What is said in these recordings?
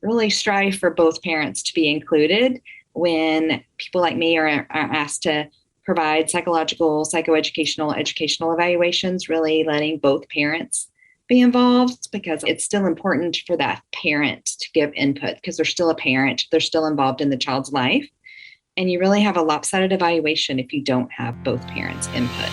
really strive for both parents to be included when people like me are asked to provide psychological, psychoeducational, educational evaluations, really letting both parents be involved, because it's still important for that parent to give input because they're still a parent, they're still involved in the child's life. And you really have a lopsided evaluation if you don't have both parents' input.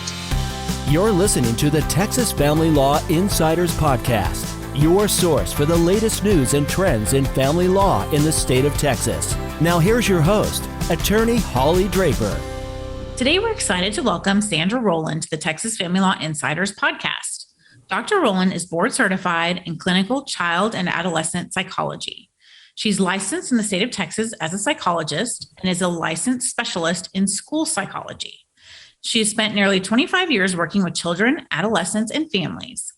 You're listening to the Texas Family Law Insiders Podcast, your source for the latest news and trends in family law in the state of Texas. Now here's your host, Attorney Holly Draper. Today we're excited to welcome Sandra Roland to the Texas Family Law Insiders Podcast. Dr. Roland is board certified in clinical child and adolescent psychology. She's licensed in the state of Texas as a psychologist and is a licensed specialist in school psychology. She has spent nearly 25 years working with children, adolescents, and families.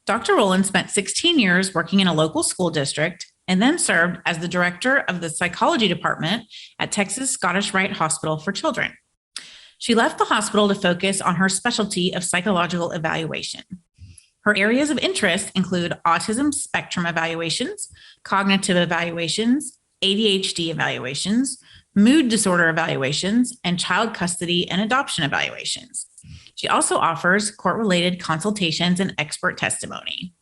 Dr. Roland spent 16 years working in a local school district and then served as the director of the psychology department at Texas Scottish Rite Hospital for Children. She left the hospital to focus on her specialty of psychological evaluation. Her areas of interest include autism spectrum evaluations, cognitive evaluations, ADHD evaluations, mood disorder evaluations, and child custody and adoption evaluations. She also offers court-related consultations and expert testimony.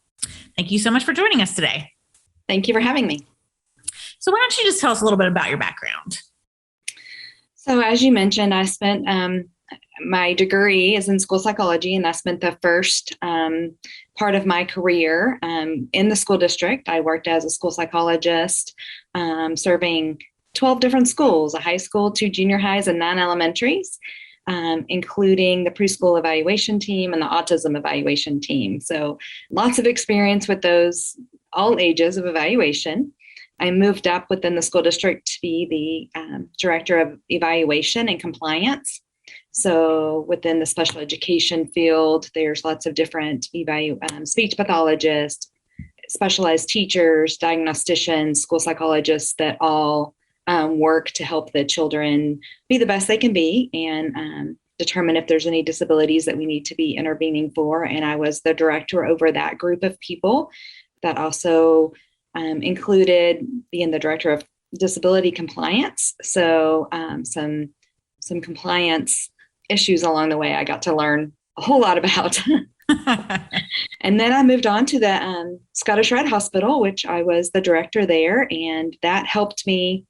Thank you so much for joining us today. Thank you for having me. So why don't you just tell us a little bit about your background? So as you mentioned, I spent my degree is in school psychology, and I spent the first part of my career in the school district. I worked as a school psychologist, serving 12 different schools, a high school, 2 junior highs, and 9 elementaries, including the preschool evaluation team and the autism evaluation team. So lots of experience with those, all ages of evaluation. I moved up within the school district to be the director of evaluation and compliance. So within the special education field, there's lots of different speech pathologists, specialized teachers, diagnosticians, school psychologists that all work to help the children be the best they can be and determine if there's any disabilities that we need to be intervening for. And I was the director over that group of people. That also included being the director of disability compliance. So some compliance issues along the way I got to learn a whole lot about. And then I moved on to the Scottish Rite Hospital, which I was the director there. And that helped me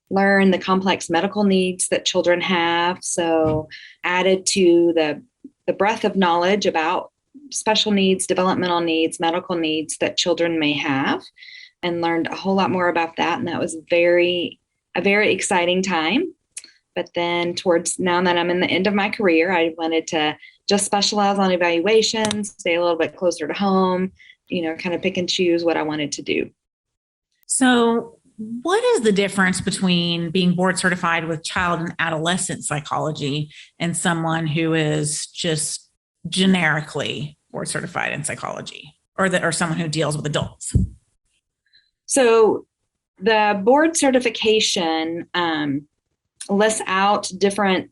learn the complex medical needs that children have. So added to the breadth of knowledge about special needs, developmental needs, medical needs that children may have, and learned a whole lot more about that. And that was a very exciting time. But then towards now that I'm in the end of my career, I wanted to just specialize on evaluations, stay a little bit closer to home, kind of pick and choose what I wanted to do. So what is the difference between being board certified with child and adolescent psychology and someone who is just generically board certified in psychology, or someone who deals with adults? So the board certification lists out different,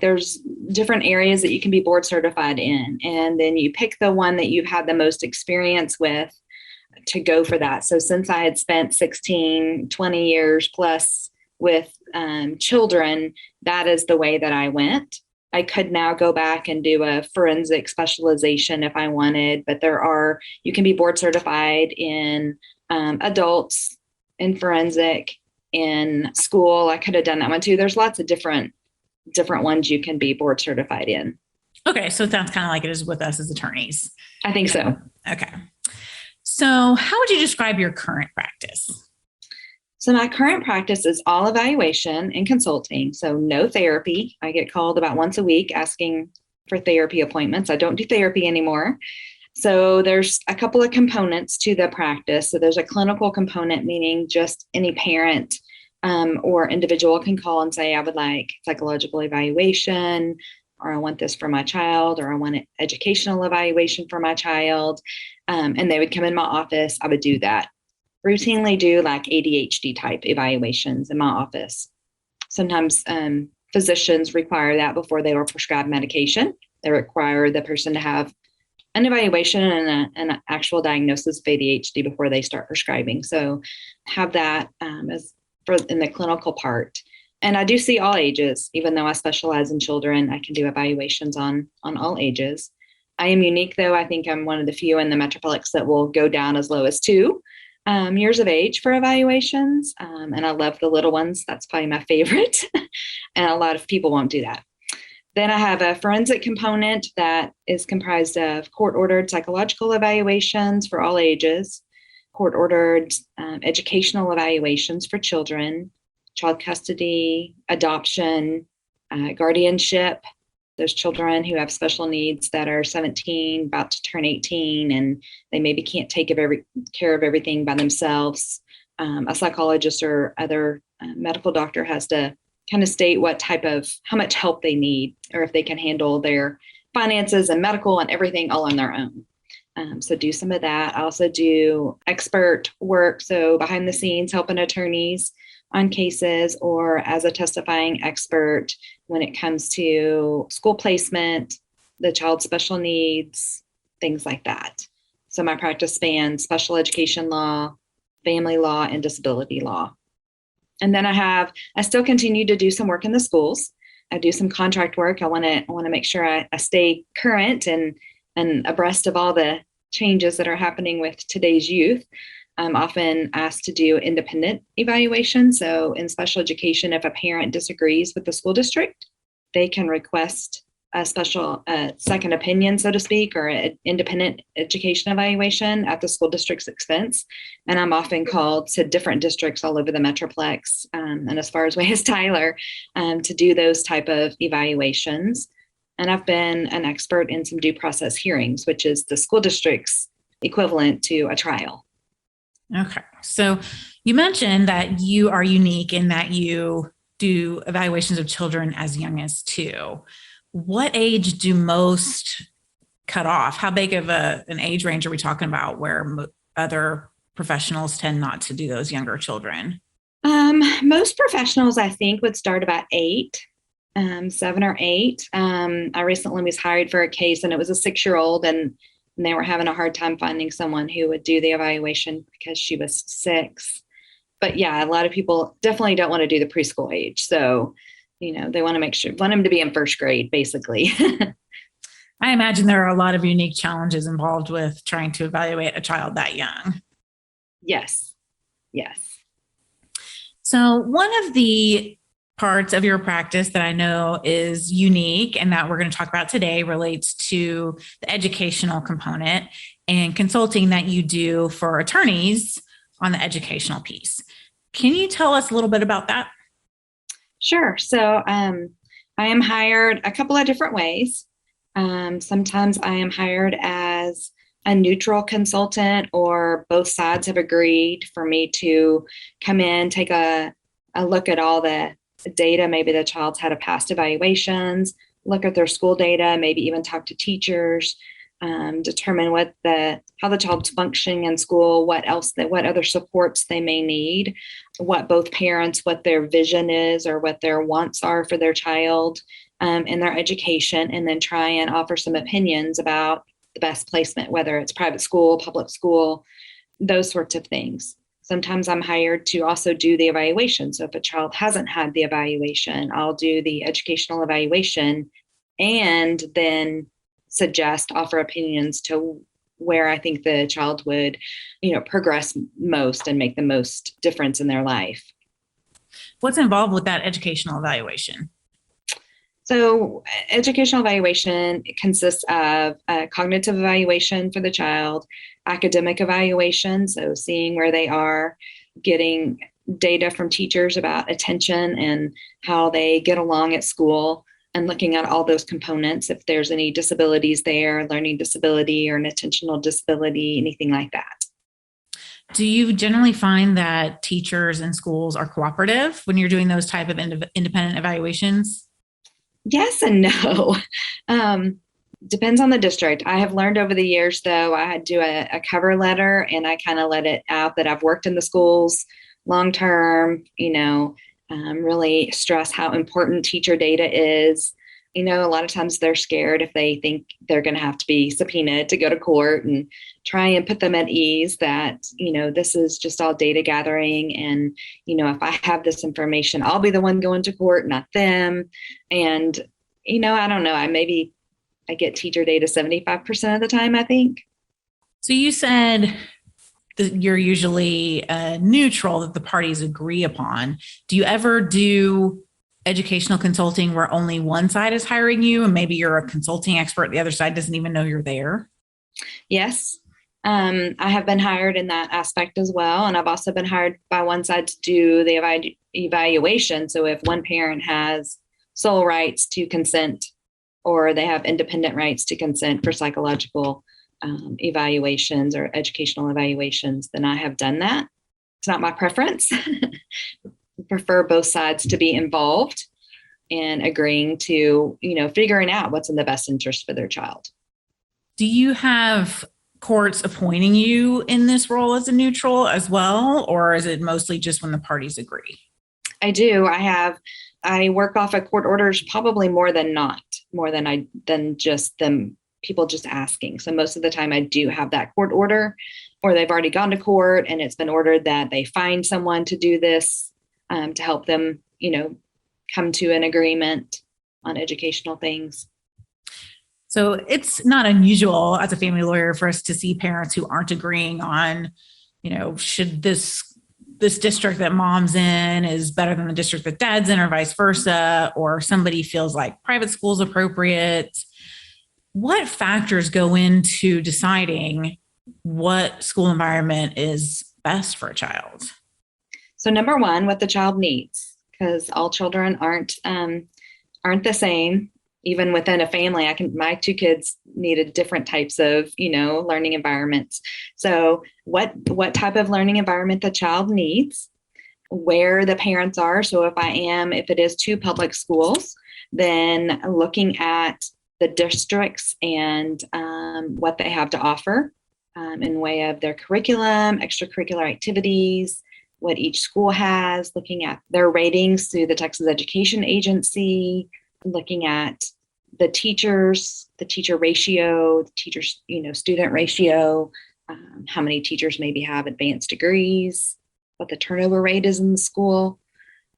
there's different areas that you can be board certified in, and then you pick the one that you've had the most experience with to go for that. So since I had spent 16, 20 years plus with children, that is the way that I went. I could now go back and do a forensic specialization if I wanted, but you can be board certified in adults, in forensic, in school. I could have done that one too. There's lots of different ones you can be board certified in. Okay. So it sounds kind of like it is with us as attorneys. I think so. Okay. So how would you describe your current practice? So my current practice is all evaluation and consulting. So no therapy. I get called about once a week asking for therapy appointments. I don't do therapy anymore. So there's a couple of components to the practice. So there's a clinical component, meaning just any parent or individual can call and say, I would like psychological evaluation, or I want this for my child, or I want an educational evaluation for my child. And they would come in my office. I would do that. Routinely do like ADHD type evaluations in my office. Sometimes physicians require that before they will prescribe medication. They require the person to have an evaluation and an actual diagnosis of ADHD before they start prescribing. So have that as for in the clinical part. And I do see all ages, even though I specialize in children, I can do evaluations on all ages. I am unique, though. I think I'm one of the few in the Metroplex that will go down as low as 2 years of age for evaluations. And I love the little ones. That's probably my favorite. And a lot of people won't do that. Then I have a forensic component that is comprised of court-ordered psychological evaluations for all ages, court-ordered educational evaluations for children, child custody, adoption, guardianship, those children who have special needs that are 17, about to turn 18, and they maybe can't take care of everything by themselves. A psychologist or other medical doctor has to kind of state how much help they need, or if they can handle their finances and medical and everything all on their own. So do some of that. I also do expert work, so behind the scenes helping attorneys on cases or as a testifying expert when it comes to school placement, the child's special needs, things like that. So my practice spans special education law, family law, and disability law. And then I still continue to do some work in the schools. I do some contract work. I want to make sure I stay current and abreast of all the changes that are happening with today's youth. I'm often asked to do independent evaluation. So in special education, if a parent disagrees with the school district, they can request a special second opinion, so to speak, or an independent education evaluation at the school district's expense. And I'm often called to different districts all over the Metroplex and as far away as Tyler to do those type of evaluations. And I've been an expert in some due process hearings, which is the school district's equivalent to a trial. Okay. So you mentioned that you are unique in that you do evaluations of children as young as 2. What age do most cut off? How big of an age range are we talking about where other professionals tend not to do those younger children? Most professionals, I think, would start about 8, 7 or 8. I recently was hired for a case, and it was a 6-year-old, and they were having a hard time finding someone who would do the evaluation because she was 6. But yeah, a lot of people definitely don't want to do the preschool age. So, they want them to be in first grade, basically. I imagine there are a lot of unique challenges involved with trying to evaluate a child that young. Yes. So one of the parts of your practice that I know is unique and that we're going to talk about today relates to the educational component and consulting that you do for attorneys on the educational piece. Can you tell us a little bit about that? Sure. So I am hired a couple of different ways. Sometimes I am hired as a neutral consultant, or both sides have agreed for me to come in, take a look at all the data. Maybe the child's had a past evaluations, look at their school data, maybe even talk to teachers, determine how the child's functioning in school, what other supports they may need, what their vision is or what their wants are for their child in their education, and then try and offer some opinions about the best placement, whether it's private school, public school, those sorts of things. Sometimes I'm hired to also do the evaluation. So if a child hasn't had the evaluation, I'll do the educational evaluation and then offer opinions to where I think the child would, progress most and make the most difference in their life. What's involved with that educational evaluation? So educational evaluation consists of a cognitive evaluation for the child, academic evaluation, so seeing where they are, getting data from teachers about attention and how they get along at school, and looking at all those components, if there's any disabilities there, learning disability or an attentional disability, anything like that. Do you generally find that teachers and schools are cooperative when you're doing those type of independent evaluations? Yes and no. Depends on the district. I have learned over the years, though, I had to do a cover letter, and I kind of let it out that I've worked in the schools long term, really stress how important teacher data is, A lot of times they're scared if they think they're going to have to be subpoenaed to go to court, and try and put them at ease that, this is just all data gathering. And, if I have this information, I'll be the one going to court, not them. And, I don't know, I get teacher data 75% of the time, I think. So you said that you're usually neutral, that the parties agree upon. Do you ever do educational consulting where only one side is hiring you and maybe you're a consulting expert, the other side doesn't even know you're there? Yes. I have been hired in that aspect as well. And I've also been hired by one side to do the evaluation. So if one parent has sole rights to consent, or they have independent rights to consent for psychological evaluations or educational evaluations, then I have done that. It's not my preference. Prefer both sides to be involved and agreeing to, figuring out what's in the best interest for their child. Do you have courts appointing you in this role as a neutral as well? Or is it mostly just when the parties agree? I do. I work off of court orders probably more than just them, people just asking. So most of the time I do have that court order, or they've already gone to court and it's been ordered that they find someone to do this, to help them, come to an agreement on educational things. So it's not unusual as a family lawyer for us to see parents who aren't agreeing on, should this district that mom's in is better than the district that dad's in, or vice versa, or somebody feels like private school is appropriate. What factors go into deciding what school environment is best for a child? So number one, what the child needs, because all children aren't the same. Even within a family, my two kids needed different types of, learning environments. So what type of learning environment the child needs, where the parents are. So if it is two public schools, then looking at the districts and what they have to offer in way of their curriculum, extracurricular activities, what each school has, looking at their ratings through the Texas Education Agency, looking at the teachers, the teacher ratio, the teachers, student ratio, how many teachers maybe have advanced degrees, what the turnover rate is in the school,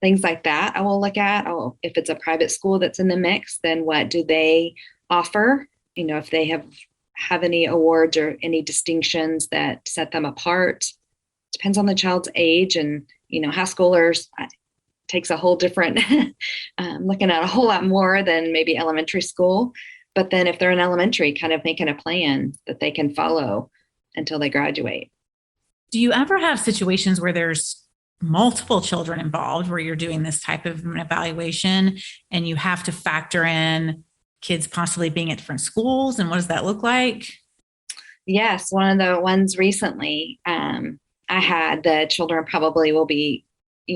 things like that. I will look at, if it's a private school that's in the mix, then what do they offer? If they have any awards or any distinctions that set them apart. Depends on the child's age, and, high schoolers takes a whole different, looking at a whole lot more than maybe elementary school. But then if they're in elementary, kind of making a plan that they can follow until they graduate. Do you ever have situations where there's multiple children involved, where you're doing this type of an evaluation and you have to factor in kids possibly being at different schools? And what does that look like? Yes. One of the ones recently, I had the children probably will be,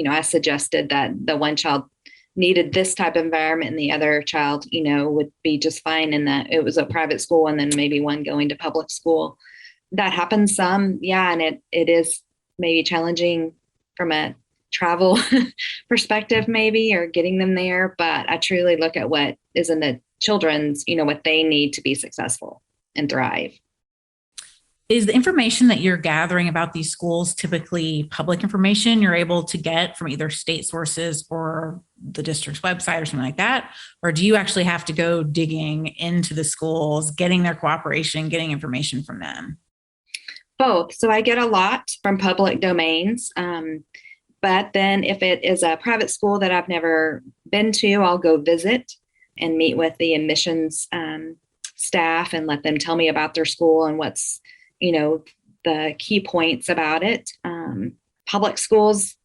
I suggested that the one child needed this type of environment and the other child, would be just fine in that it was a private school, and then maybe one going to public school. That happens some. Yeah. And it is maybe challenging from a travel perspective, maybe, or getting them there. But I truly look at what is in the children's, what they need to be successful and thrive. Is the information that you're gathering about these schools typically public information you're able to get from either state sources or the district's website or something like that? Or do you actually have to go digging into the schools, getting their cooperation, getting information from them? Both. So I get a lot from public domains. But then if it is a private school that I've never been to, I'll go visit and meet with the admissions staff and let them tell me about their school and what's, the key points about it. Public schools,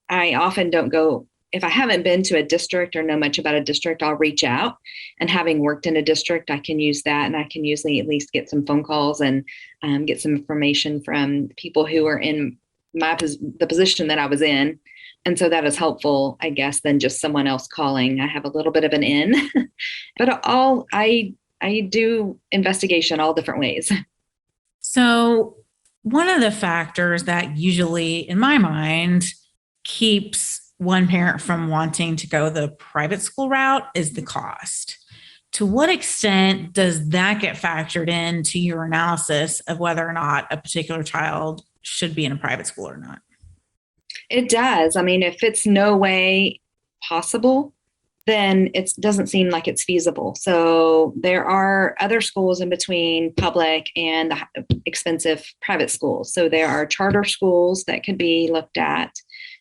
I often don't go. If I haven't been to a district or know much about a district, I'll reach out. And having worked in a district, I can use that, and I can usually at least get some phone calls and get some information from people who are in the position that I was in. And so that is helpful, I guess, than just someone else calling. I have a little bit of an in, but I do investigation all different ways. So one of the factors that usually, in my mind, keeps one parent from wanting to go the private school route is the cost. To what extent does that get factored into your analysis of whether or not a particular child should be in a private school or not? It does. I mean, if it's no way possible, then it doesn't seem like it's feasible. So there are other schools in between public and the expensive private schools. So there are charter schools that could be looked at,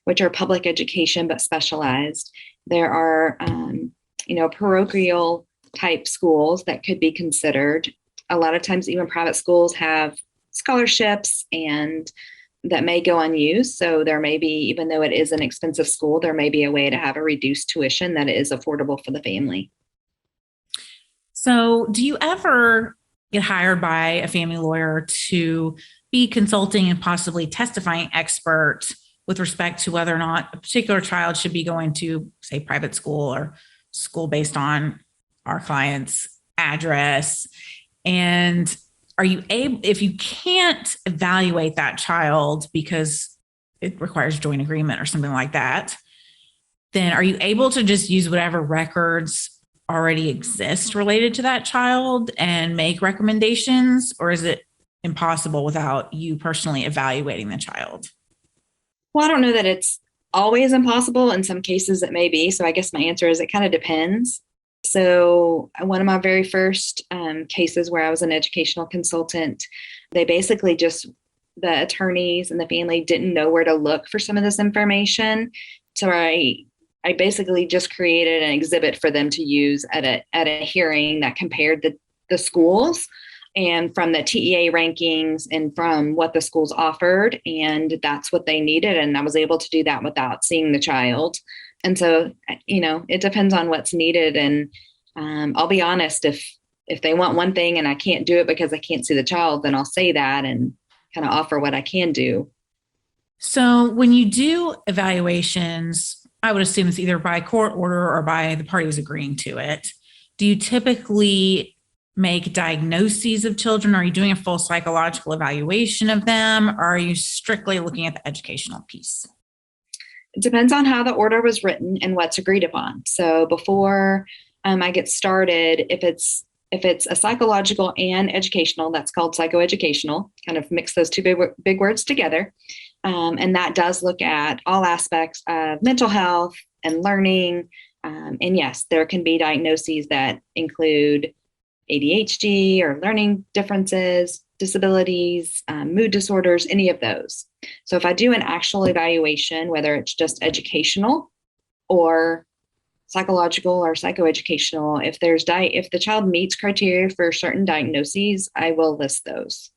which are public education but specialized. There are, parochial type schools that could be considered. A lot of times, even private schools have scholarships and that may go unused. So there may be, even though it is an expensive school, there may be a way to have a reduced tuition that is affordable for the family. So do you ever get hired by a family lawyer to be consulting and possibly testifying expert with respect to whether or not a particular child should be going to, say, private school or school based on our client's address? And are you able, if you can't evaluate that child because it requires joint agreement or something like that, then are you able to just use whatever records already exist related to that child and make recommendations? Or is it impossible without you personally evaluating the child? Well, I don't know that it's always impossible. In some cases, it may be. So I guess my answer is it kind of depends. So one of my very first cases where I was an educational consultant, they basically just, the attorneys and the family didn't know where to look for some of this information. So I basically just created an exhibit for them to use at a hearing that compared the schools and from the TEA rankings and from what the schools offered. And that's what they needed. And I was able to do that without seeing the child. And so, it depends on what's needed. And I'll be honest, if they want one thing and I can't do it because I can't see the child, then I'll say that and kind of offer what I can do. So when you do evaluations, I would assume it's either by court order or by the parties agreeing to it. Do you typically make diagnoses of children? Are you doing a full psychological evaluation of them? Or are you strictly looking at the educational piece? It depends on how the order was written and what's agreed upon. So before I get started, if it's a psychological and educational, that's called psychoeducational, kind of mix those two big words together. And that does look at all aspects of mental health and learning. And yes, there can be diagnoses that include ADHD or learning differences, disabilities, mood disorders, any of those. So if I do an actual evaluation, whether it's just educational or psychological or psychoeducational, if the child meets criteria for certain diagnoses, I will list those.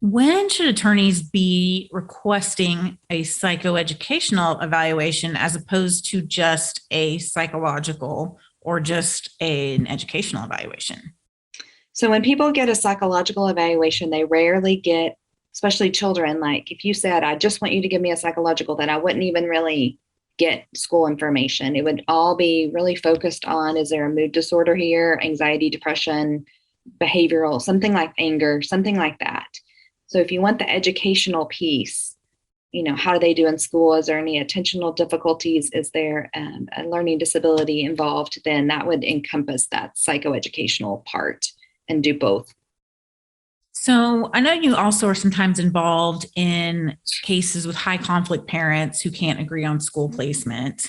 When should attorneys be requesting a psychoeducational evaluation as opposed to just a psychological or just an educational evaluation? So when people get a psychological evaluation, they rarely get, especially children, like if you said, I just want you to give me a psychological, then I wouldn't even really get school information. It would all be really focused on, is there a mood disorder here, anxiety, depression, behavioral, something like anger, something like that. So if you want the educational piece, how do they do in school? Is there any attentional difficulties? Is there a learning disability involved? Then that would encompass that psychoeducational part and do both. So I know you also are sometimes involved in cases with high conflict parents who can't agree on school placement.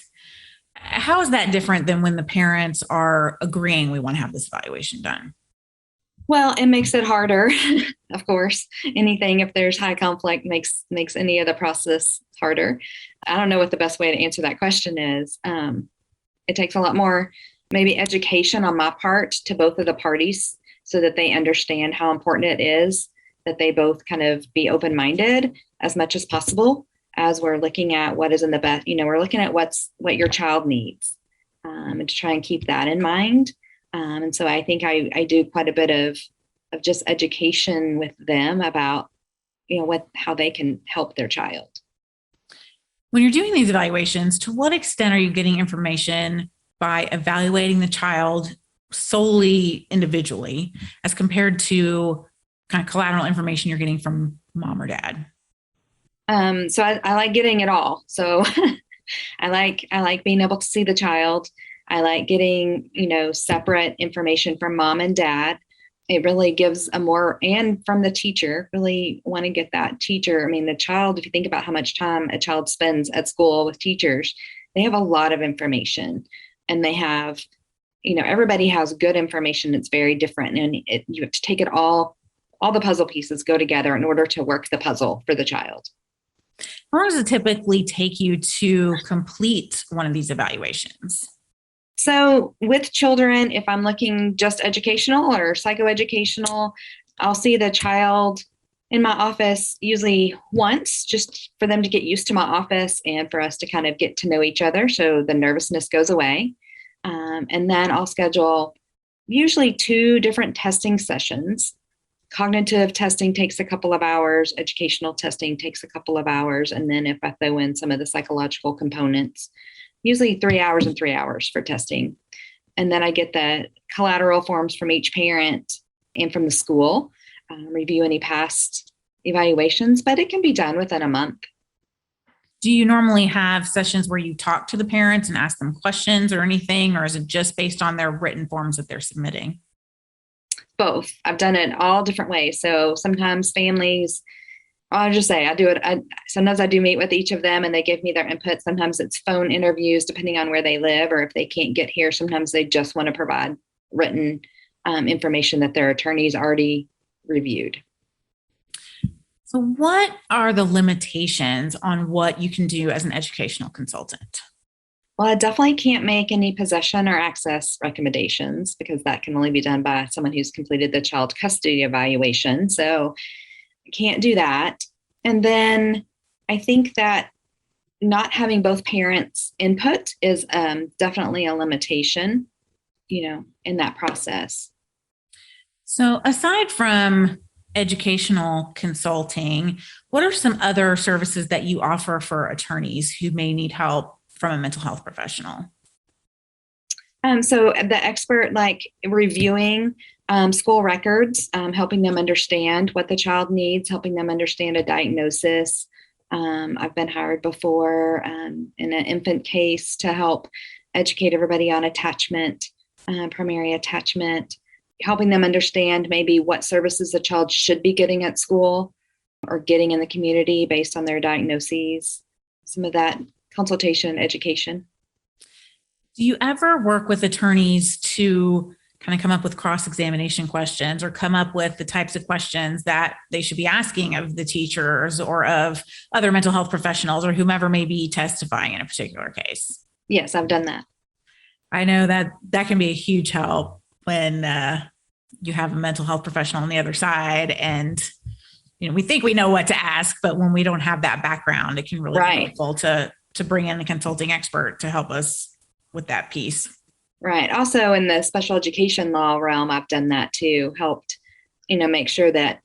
How is that different than when the parents are agreeing we want to have this evaluation done? Well, it makes it harder, of course. Anything, if there's high conflict, makes any of the process harder. I don't know what the best way to answer that question is. It takes a lot more, maybe education on my part to both of the parties so that they understand how important it is that they both kind of be open-minded as much as possible as we're looking at what is in the best, we're looking at what your child needs and to try and keep that in mind. And so I think I do quite a bit of just education with them about, how they can help their child. When you're doing these evaluations, to what extent are you getting information by evaluating the child solely individually as compared to kind of collateral information you're getting from mom or dad? So I like getting it all. So I like being able to see the child. I like getting, separate information from mom and dad. It really gives and from the teacher, really want to get that teacher. I mean, the child, if you think about how much time a child spends at school with teachers, they have a lot of information, and they have, everybody has good information. It's very different. And you have to take it all the puzzle pieces go together in order to work the puzzle for the child. How long does it typically take you to complete one of these evaluations? So with children, if I'm looking just educational or psychoeducational, I'll see the child in my office usually once, just for them to get used to my office and for us to kind of get to know each other so the nervousness goes away. And then I'll schedule usually 2 different testing sessions. Cognitive testing takes a couple of hours, educational testing takes a couple of hours, and then if I throw in some of the psychological components, usually 3 hours and 3 hours for testing. And then I get the collateral forms from each parent and from the school, review any past evaluations, but it can be done within a month. Do you normally have sessions where you talk to the parents and ask them questions or anything, or is it just based on their written forms that they're submitting? Both. I've done it all different ways. So sometimes families, I'll just say I do it. Sometimes I do meet with each of them and they give me their input. Sometimes it's phone interviews, depending on where they live, or if they can't get here, sometimes they just want to provide written information that their attorneys already reviewed. So what are the limitations on what you can do as an educational consultant? Well, I definitely can't make any possession or access recommendations because that can only be done by someone who's completed the child custody evaluation. So I can't do that. And then I think that not having both parents' input is definitely a limitation, in that process. So aside from educational consulting, what are some other services that you offer for attorneys who may need help from a mental health professional? So the expert, like reviewing school records, helping them understand what the child needs, helping them understand a diagnosis. I've been hired before in an infant case to help educate everybody on attachment, primary attachment, helping them understand maybe what services the child should be getting at school or getting in the community based on their diagnoses. Some of that consultation, education. Do you ever work with attorneys to kind of come up with cross-examination questions or come up with the types of questions that they should be asking of the teachers or of other mental health professionals or whomever may be testifying in a particular case? Yes, I've done that. I know that can be a huge help when you have a mental health professional on the other side and we think we know what to ask, but when we don't have that background, it can really be helpful to bring in a consulting expert to help us with that piece. Right. Also in the special education law realm, I've done that too, helped, make sure that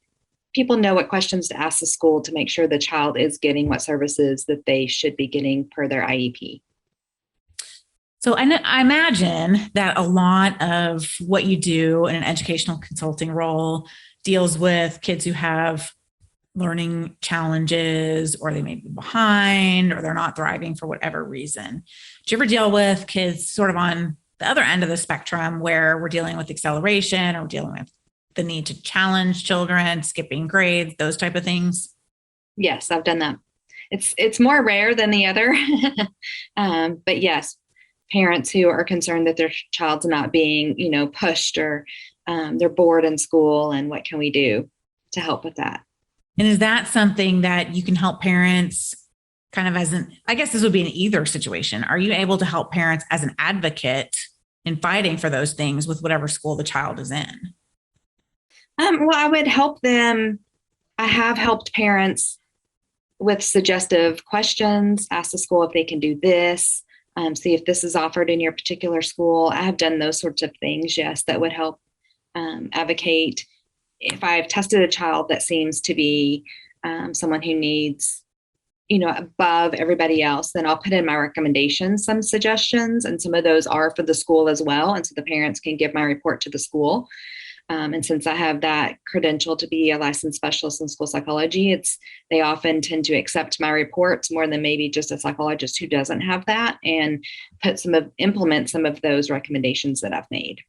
people know what questions to ask the school to make sure the child is getting what services that they should be getting per their IEP. So I imagine that a lot of what you do in an educational consulting role deals with kids who have learning challenges, or they may be behind, or they're not thriving for whatever reason. Do you ever deal with kids sort of on the other end of the spectrum where we're dealing with acceleration or we're dealing with the need to challenge children, skipping grades, those type of things? Yes, I've done that. It's more rare than the other, but yes, parents who are concerned that their child's not being, pushed or they're bored in school, and what can we do to help with that? And is that something that you can help parents kind of I guess this would be in either situation. Are you able to help parents as an advocate in fighting for those things with whatever school the child is in? Well, I would help them. I have helped parents with suggestive questions, ask the school if they can do this, see if this is offered in your particular school. I have done those sorts of things, yes, that would help advocate. If I've tested a child that seems to be someone who needs, above everybody else, then I'll put in my recommendations, some suggestions, and some of those are for the school as well. And so the parents can give my report to the school. And since I have that credential to be a licensed specialist in school psychology, they often tend to accept my reports more than maybe just a psychologist who doesn't have that, and implement some of those recommendations that I've made.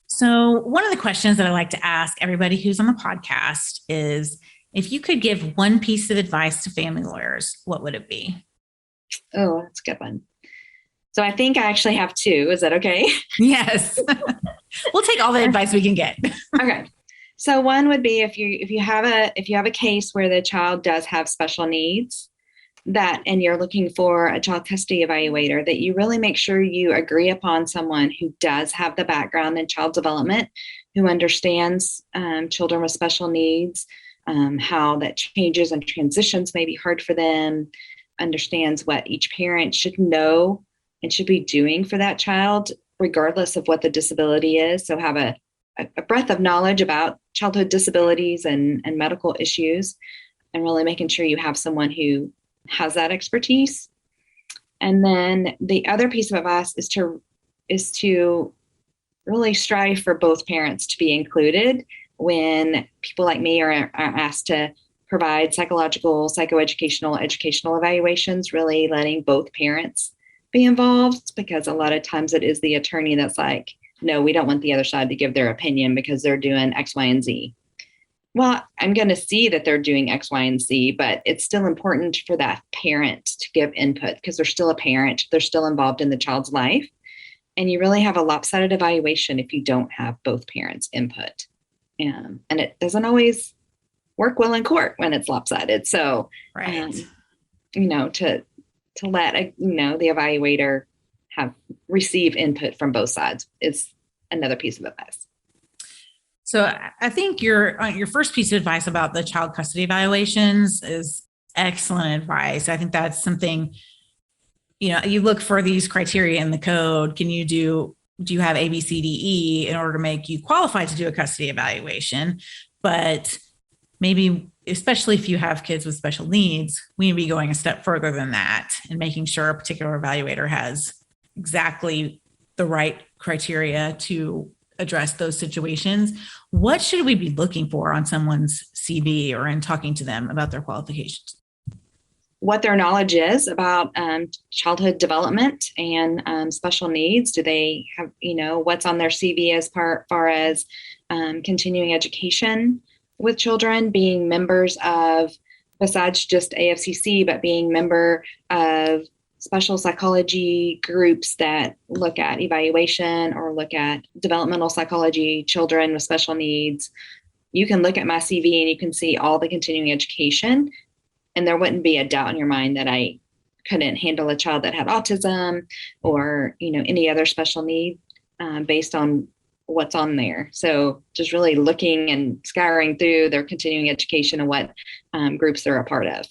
So one of the questions that I like to ask everybody who's on the podcast is, if you could give one piece of advice to family lawyers, what would it be? Oh, that's a good one. So I think I actually have two. Is that okay? Yes. We'll take all the advice we can get. Okay. So one would be if you have a case where the child does have special needs, and you're looking for a child custody evaluator, that you really make sure you agree upon someone who does have the background in child development, who understands children with special needs, how that changes and transitions may be hard for them, understands what each parent should know and should be doing for that child, regardless of what the disability is. So have a breadth of knowledge about childhood disabilities and medical issues, and really making sure you have someone who has that expertise. And then the other piece of advice is to really strive for both parents to be included when people like me are asked to provide psychological, psychoeducational, educational evaluations, really letting both parents be involved, because a lot of times it is the attorney that's like, no, we don't want the other side to give their opinion because they're doing X, Y, and Z. Well, I'm going to see that they're doing X, Y, and Z, but it's still important for that parent to give input, because they're still a parent. They're still involved in the child's life. And you really have a lopsided evaluation if you don't have both parents' input. And it doesn't always work well in court when it's lopsided. So, right. To let the evaluator receive input from both sides is another piece of advice. So I think your first piece of advice about the child custody evaluations is excellent advice. I think that's something, you look for these criteria in the code. Do you have A, B, C, D, E in order to make you qualified to do a custody evaluation? But maybe, especially if you have kids with special needs, we need to be going a step further than that and making sure a particular evaluator has exactly the right criteria to address those situations. What should we be looking for on someone's CV or in talking to them about their qualifications? What their knowledge is about childhood development and special needs. Do they have, what's on their CV as far as continuing education with children, being members of, besides just AFCC, but being member of special psychology groups that look at evaluation or look at developmental psychology, children with special needs. You can look at my CV and you can see all the continuing education, and there wouldn't be a doubt in your mind that I couldn't handle a child that had autism or, any other special need based on what's on there. So just really looking and scouring through their continuing education and what groups they're a part of.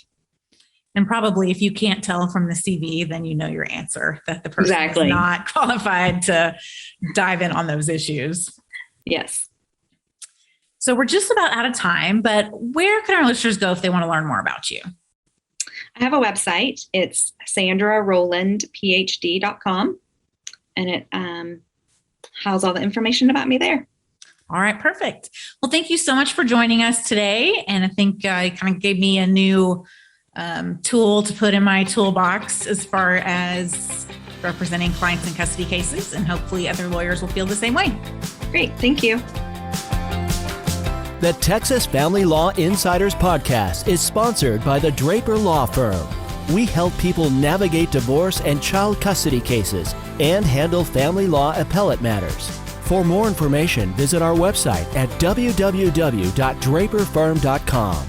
And probably if you can't tell from the CV, then you know your answer, that the person is not qualified to dive in on those issues. Yes. So we're just about out of time, but where can our listeners go if they want to learn more about you? I have a website. It's sandrarolandphd.com, and it has all the information about me there. All right, perfect. Well, thank you so much for joining us today. And I think it kind of gave me a new tool to put in my toolbox as far as representing clients in custody cases, and hopefully other lawyers will feel the same way. Great. Thank you. The Texas Family Law Insiders podcast is sponsored by the Draper Law Firm. We help people navigate divorce and child custody cases and handle family law appellate matters. For more information, visit our website at www.draperfirm.com.